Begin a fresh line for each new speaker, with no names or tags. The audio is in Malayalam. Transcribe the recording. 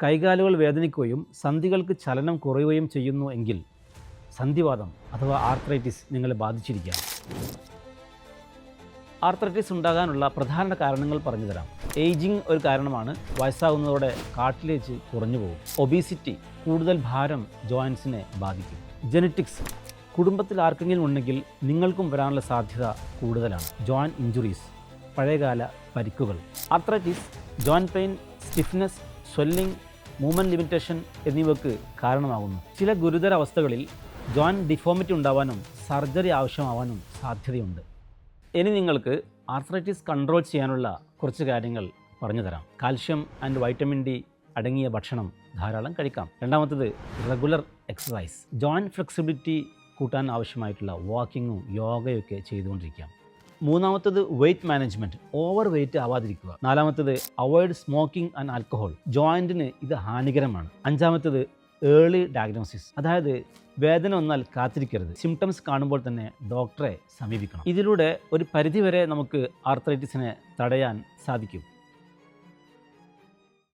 കൈകാലുകൾ വേദനിക്കുകയും സന്ധികൾക്ക് ചലനം കുറയുകയും ചെയ്യുന്നു എങ്കിൽ സന്ധിവാതം അഥവാ ആർത്രൈറ്റിസ് നിങ്ങളെ ബാധിച്ചിരിക്കാം. ആർത്രൈറ്റിസ് ഉണ്ടാകാനുള്ള പ്രധാന കാരണങ്ങൾ പറഞ്ഞുതരാം. ഏജിങ് ഒരു കാരണമാണ്. വയസ്സാകുന്നതോടെ കാർട്ടിലേജ് കുറഞ്ഞു പോകും. ഒബീസിറ്റി, കൂടുതൽ ഭാരം ജോയിൻസിനെ ബാധിക്കും. ജെനറ്റിക്സ്, കുടുംബത്തിൽ ആർക്കെങ്കിലും ഉണ്ടെങ്കിൽ നിങ്ങൾക്കും വരാനുള്ള സാധ്യത കൂടുതലാണ്. ജോയിൻറ്റ് ഇഞ്ചുറീസ്, പഴയകാല പരിക്കുകൾ. Arthritis joint pain, stiffness, swelling, movement limitation എന്നിവയ്ക്ക് കാരണമാകുന്നു. ചില ഗുരുതര അവസ്ഥകളിൽ ജോയിൻറ്റ് ഡിഫോമിറ്റി ഉണ്ടാവാനും സർജറി ആവശ്യമാവാനും സാധ്യതയുണ്ട്. ഇനി നിങ്ങൾക്ക് ആർത്രൈറ്റിസ് കൺട്രോൾ ചെയ്യാനുള്ള കുറച്ച് കാര്യങ്ങൾ പറഞ്ഞു തരാം. കാൽഷ്യം ആൻഡ് വൈറ്റമിൻ ഡി അടങ്ങിയ ഭക്ഷണം ധാരാളം കഴിക്കാം. രണ്ടാമത്തത് റെഗുലർ എക്സസൈസ്. ജോയിൻറ്റ് ഫ്ലെക്സിബിലിറ്റി കൂട്ടാൻ ആവശ്യമായിട്ടുള്ള വാക്കിങ്ങും യോഗയൊക്കെ ചെയ്തുകൊണ്ടിരിക്കാം. മൂന്നാമത്തത് വെയ്റ്റ് മാനേജ്മെൻറ്റ്, ഓവർ വെയ്റ്റ് ആവാതിരിക്കുക. നാലാമത്തത് അവോയ്ഡ് സ്മോക്കിംഗ് ആൻഡ് ആൽക്കഹോൾ, ജോയിൻറ്റിന് ഇത് ഹാനികരമാണ്. അഞ്ചാമത്തത് ഏർലി ഡയഗ്നോസിസ്, അതായത് വേദന വന്നാൽ കാത്തിരിക്കരുത്, സിംറ്റംസ് കാണുമ്പോൾ തന്നെ ഡോക്ടറെ സമീപിക്കണം. ഇതിലൂടെ ഒരു പരിധിവരെ നമുക്ക് ആർത്രൈറ്റിസിനെ തടയാൻ സാധിക്കും.